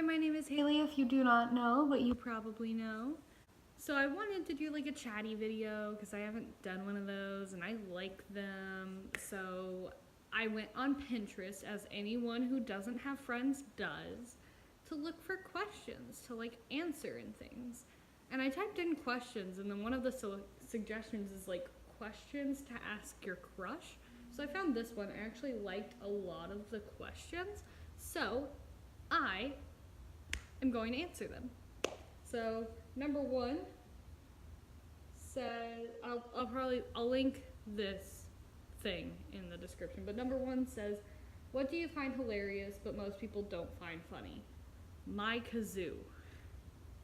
my name is Haley if you do not know, but you probably know. So I wanted to do like a chatty video because I haven't done one of those and I like them. So I went on Pinterest, as anyone who doesn't have friends does, to look for questions to like answer and things. And I typed in questions, and then one of the suggestions is like questions to ask your crush. So I found this one. I actually liked a lot of the questions. So I am going to answer them. So number one says, I'll link this thing in the description, but number one says, what do you find hilarious but most people don't find funny? My kazoo.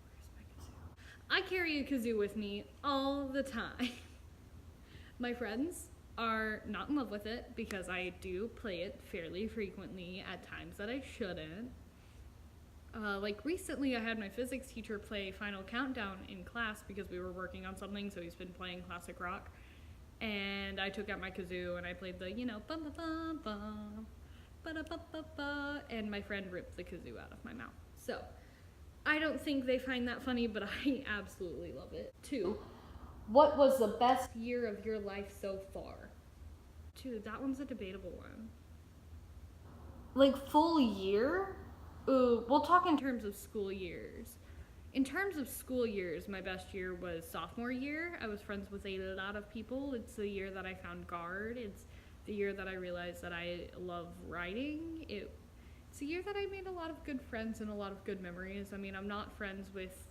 Where's my kazoo? I carry a kazoo with me all the time. My friends are not in love with it because I do play it fairly frequently at times that I shouldn't. Like recently I had my physics teacher play Final Countdown in class because we were working on something, so he's been playing classic rock. And I took out my kazoo and I played the, bum ba bum bum, ba da ba ba ba, and my friend ripped the kazoo out of my mouth. So, I don't think they find that funny, but I absolutely love it. 2. What was the best year of your life so far? 2, that one's a debatable one. Like full year? Ooh, we'll talk in terms of school years. In terms of school years, my best year was sophomore year. I was friends with a lot of people. It's the year that I found GARD. It's the year that I realized that I love writing. It's a year that I made a lot of good friends and a lot of good memories. I mean, I'm not friends with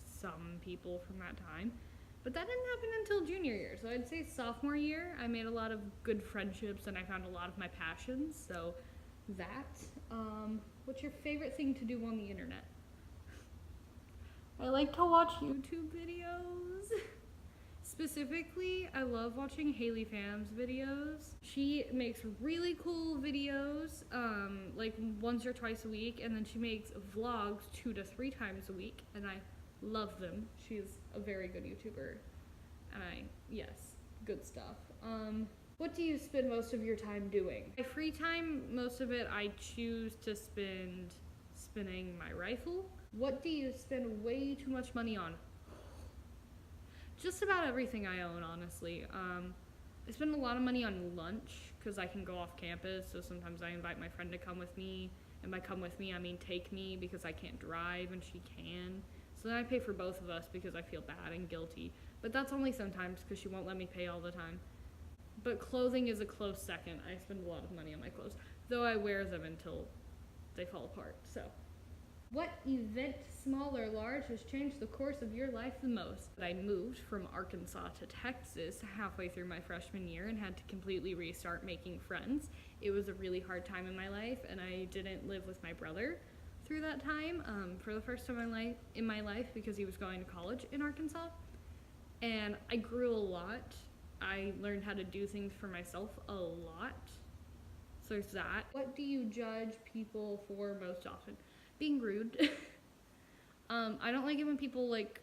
some people from that time, but that didn't happen until junior year. So I'd say sophomore year, I made a lot of good friendships and I found a lot of my passions. So that. What's your favorite thing to do on the internet? I like to watch YouTube videos. Specifically, I love watching Haley Phams videos. She makes really cool videos, like once or twice a week, and then she makes vlogs 2 to 3 times a week, and I love them. She's a very good YouTuber. Yes, good stuff. What do you spend most of your time doing? My free time, most of it I choose to spend spinning my rifle. What do you spend way too much money on? Just about everything I own, honestly. I spend a lot of money on lunch because I can go off campus, so sometimes I invite my friend to come with me. And by come with me, I mean take me because I can't drive and she can. So then I pay for both of us because I feel bad and guilty. But that's only sometimes because she won't let me pay all the time. But clothing is a close second. I spend a lot of money on my clothes, though I wear them until they fall apart. So, what event, small or large, has changed the course of your life the most? I moved from Arkansas to Texas halfway through my freshman year and had to completely restart making friends. It was a really hard time in my life, and I didn't live with my brother through that time for the first time in my life because he was going to college in Arkansas. And I grew a lot. I learned how to do things for myself a lot. So there's that. What do you judge people for most often? Being rude. I don't like it when people like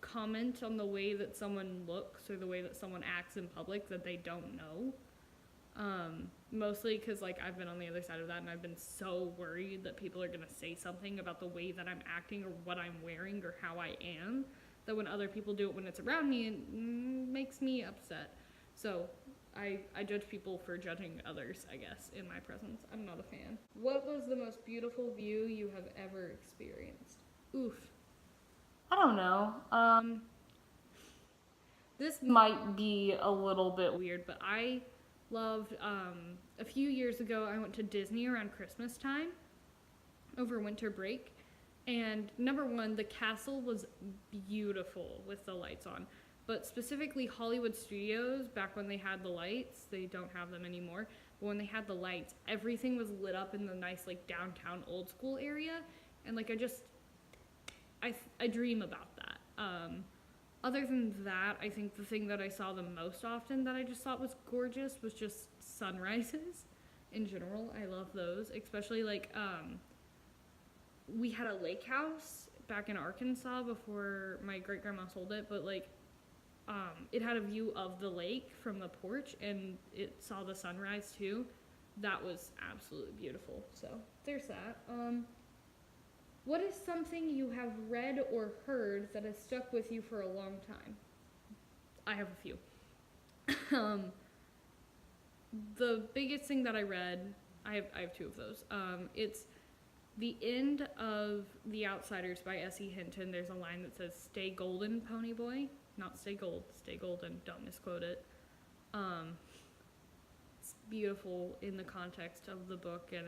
comment on the way that someone looks or the way that someone acts in public that they don't know. Mostly because like I've been on the other side of that and I've been so worried that people are gonna say something about the way that I'm acting or what I'm wearing or how I am, that when other people do it when it's around me, it makes me upset. So I judge people for judging others, I guess, in my presence. I'm not a fan. What was the most beautiful view you have ever experienced? Oof. I don't know. This might be a little bit weird, but I loved, a few years ago, I went to Disney around Christmas time over winter break. And number one, the castle was beautiful with the lights on. But specifically Hollywood Studios, back when they had the lights, they don't have them anymore, but when they had the lights, everything was lit up in the nice like downtown old school area. And like I dream about that. Other than that, I think the thing that I saw the most often that I just thought was gorgeous was just sunrises. In general, I love those, especially like, we had a lake house back in Arkansas before my great grandma sold it, but like it had a view of the lake from the porch and it saw the sunrise too. That was absolutely beautiful. So there's that. What is something you have read or heard that has stuck with you for a long time? I have a few. The biggest thing that I read, I have two of those. It's the end of The Outsiders by S.E. Hinton. There's a line that says, "Stay golden, pony boy." Not stay gold, stay golden. Don't misquote it. It's beautiful in the context of the book, and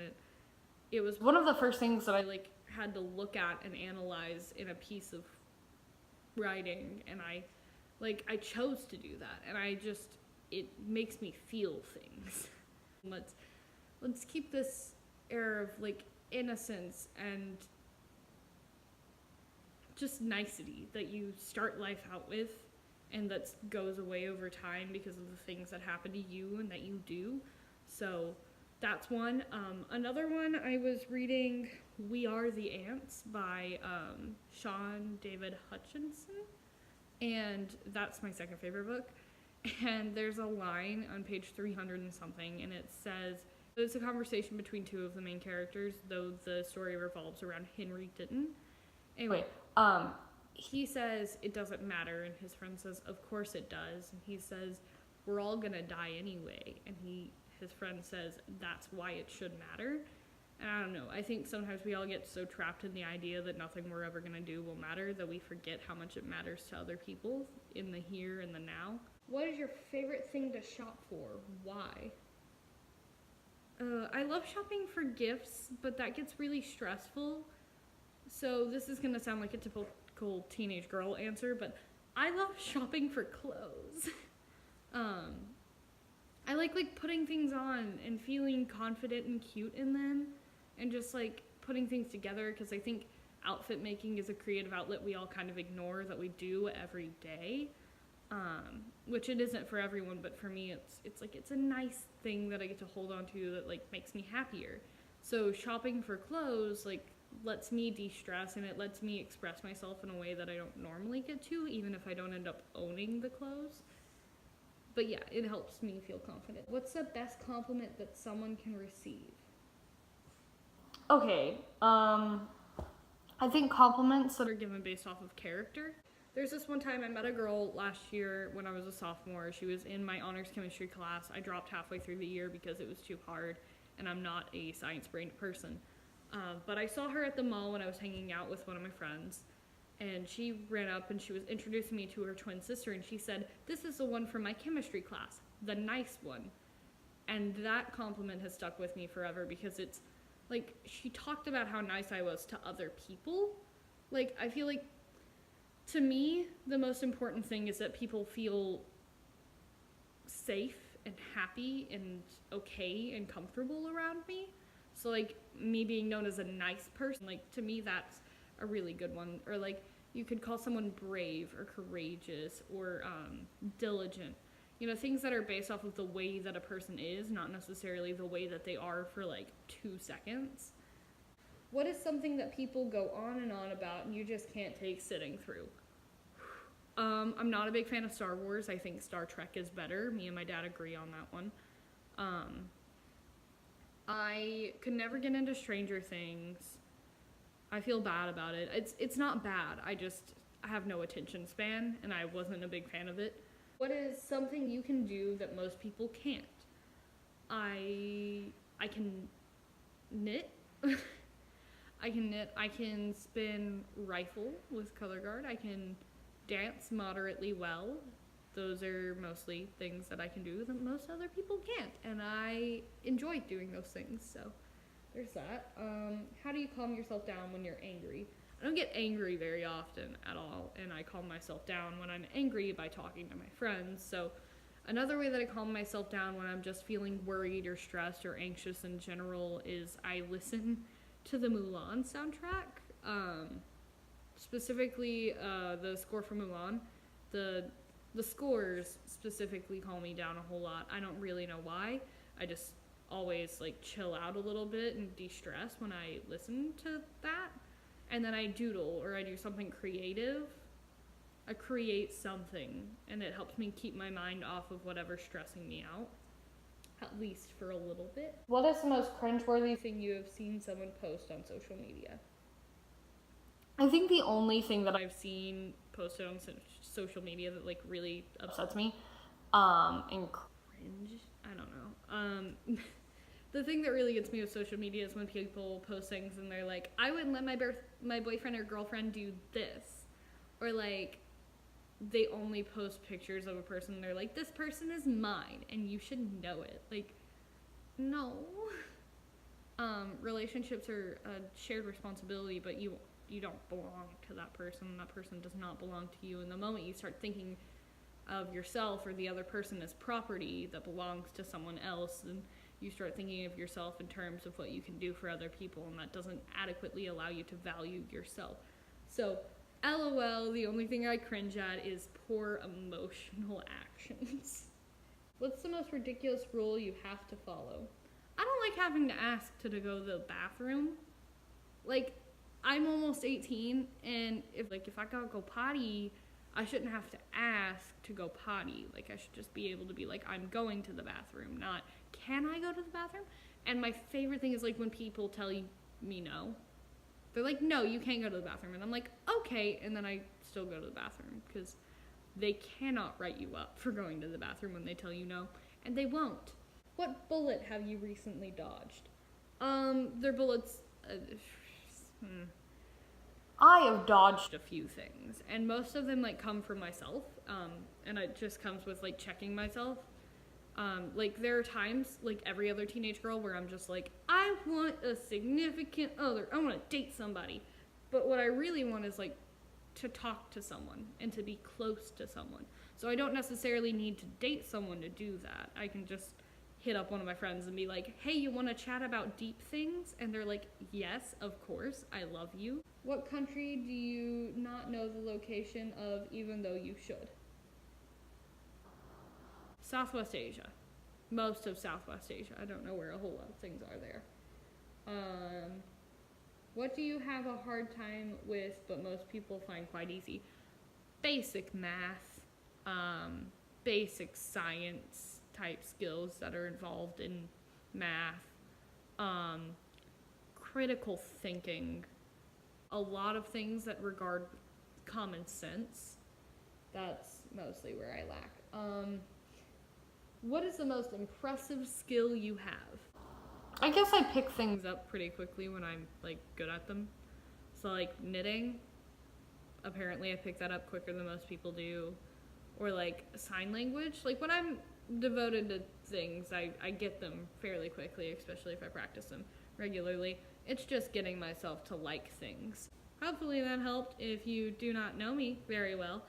it was one of the first things that I had to look at and analyze in a piece of writing, and I chose to do that, and it makes me feel things. Let's keep this air of innocence and just nicety that you start life out with, and that goes away over time because of the things that happen to you and that you do. So that's one. Another one, I was reading We Are the Ants by Sean David Hutchinson, and that's my second favorite book. And there's a line on page 300 and something, and it says, it's a conversation between two of the main characters, though the story revolves around Henry Ditton. Anyway, he says it doesn't matter, and his friend says, of course it does. And he says, we're all gonna die anyway. And his friend says, that's why it should matter. And I don't know, I think sometimes we all get so trapped in the idea that nothing we're ever gonna do will matter that we forget how much it matters to other people in the here and the now. What is your favorite thing to shop for? Why? I love shopping for gifts, but that gets really stressful. So this is gonna sound like a typical teenage girl answer, but I love shopping for clothes. I like putting things on and feeling confident and cute in them, and just putting things together, because I think outfit making is a creative outlet we all kind of ignore that we do every day. Which it isn't for everyone, but for me it's a nice thing that I get to hold on to that makes me happier. So shopping for clothes lets me de-stress, and it lets me express myself in a way that I don't normally get to, even if I don't end up owning the clothes. But yeah, it helps me feel confident. What's the best compliment that someone can receive? Okay, I think compliments that are given based off of character. There's this one time I met a girl last year when I was a sophomore. She was in my honors chemistry class. I dropped halfway through the year because it was too hard, and I'm not a science-brained person. But I saw her at the mall when I was hanging out with one of my friends, and she ran up and she was introducing me to her twin sister, and she said, "This is the one from my chemistry class, the nice one." And that compliment has stuck with me forever, because it's she talked about how nice I was to other people. I feel to me, the most important thing is that people feel safe and happy and okay and comfortable around me. So me being known as a nice person, to me that's a really good one. Or you could call someone brave or courageous or diligent. Things that are based off of the way that a person is, not necessarily the way that they are for 2 seconds. What is something that people go on and on about and you just can't take sitting through? I'm not a big fan of Star Wars. I think Star Trek is better. Me and my dad agree on that one. I could never get into Stranger Things. I feel bad about it. It's not bad. I have no attention span, and I wasn't a big fan of it. What is something you can do that most people can't? I can knit. I can knit. I can spin rifle with color guard. I can dance moderately well. Those are mostly things that I can do that most other people can't, and I enjoy doing those things. So there's that. How do you calm yourself down when you're angry? I don't get angry very often at all, and I calm myself down when I'm angry by talking to my friends. So another way that I calm myself down when I'm just feeling worried or stressed or anxious in general is I listen to the Mulan soundtrack. Specifically, the score for Mulan. The scores specifically calm me down a whole lot. I don't really know why. I just always chill out a little bit and de-stress when I listen to that. And then I doodle, or I do something creative. I create something, and it helps me keep my mind off of whatever's stressing me out, at least for a little bit. What is the most cringeworthy thing you have seen someone post on social media? I think the only thing that I've seen posted on social media that like really upsets me, and cringe, I don't know. The thing that really gets me with social media is when people post things and they're like, I wouldn't let my boyfriend or girlfriend do this. Or like, they only post pictures of a person and they're like, this person is mine and you should know it. Like, no. Relationships are a shared responsibility, but you don't belong to that person. That person does not belong to you. And the moment you start thinking of yourself or the other person as property that belongs to someone else, then you start thinking of yourself in terms of what you can do for other people, and that doesn't adequately allow you to value yourself. So, LOL, the only thing I cringe at is poor emotional actions. What's the most ridiculous rule you have to follow? I don't like having to ask to go to the bathroom. Like, I'm almost 18, and if I gotta go potty, I shouldn't have to ask to go potty. Like, I should just be able to be like, I'm going to the bathroom, not, can I go to the bathroom? And my favorite thing is like when people tell me no. They're like, no, you can't go to the bathroom. And I'm like, okay, and then I still go to the bathroom because they cannot write you up for going to the bathroom when they tell you no, and they won't. What bullet have you recently dodged? They're bullets. I have dodged a few things, and most of them like come from myself, and it just comes with like checking myself. Like there are times, like every other teenage girl, where I'm just like, I want a significant other, I want to date somebody, but what I really want is like to talk to someone and to be close to someone. So I don't necessarily need to date someone to do that. I can just hit up one of my friends and be like, hey, you want to chat about deep things? And they're like, yes, of course, I love you. What country do you not know the location of even though you should? Southwest Asia. Most of Southwest Asia. I don't know where a whole lot of things are there. What do you have a hard time with but most people find quite easy? Basic math, basic science type skills that are involved in math, critical thinking, a lot of things that regard common sense. That's mostly where I lack. What is the most impressive skill you have? I guess I pick things up pretty quickly when I'm like good at them. So like knitting, apparently I pick that up quicker than most people do. Or like sign language, like when I'm devoted to things, I get them fairly quickly, especially if I practice them regularly. It's just getting myself to like things. Hopefully that helped if you do not know me very well.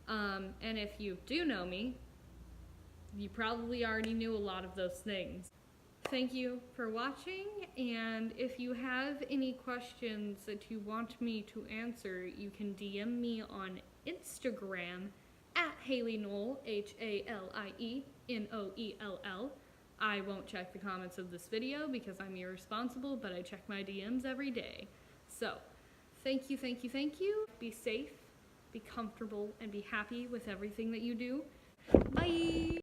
And if you do know me, you probably already knew a lot of those things. Thank you for watching, and if you have any questions that you want me to answer, you can DM me on Instagram at Haley Noel, HALIENOELL. I won't check the comments of this video because I'm irresponsible, but I check my DMs every day. So, thank you. Be safe, be comfortable, and be happy with everything that you do. Bye!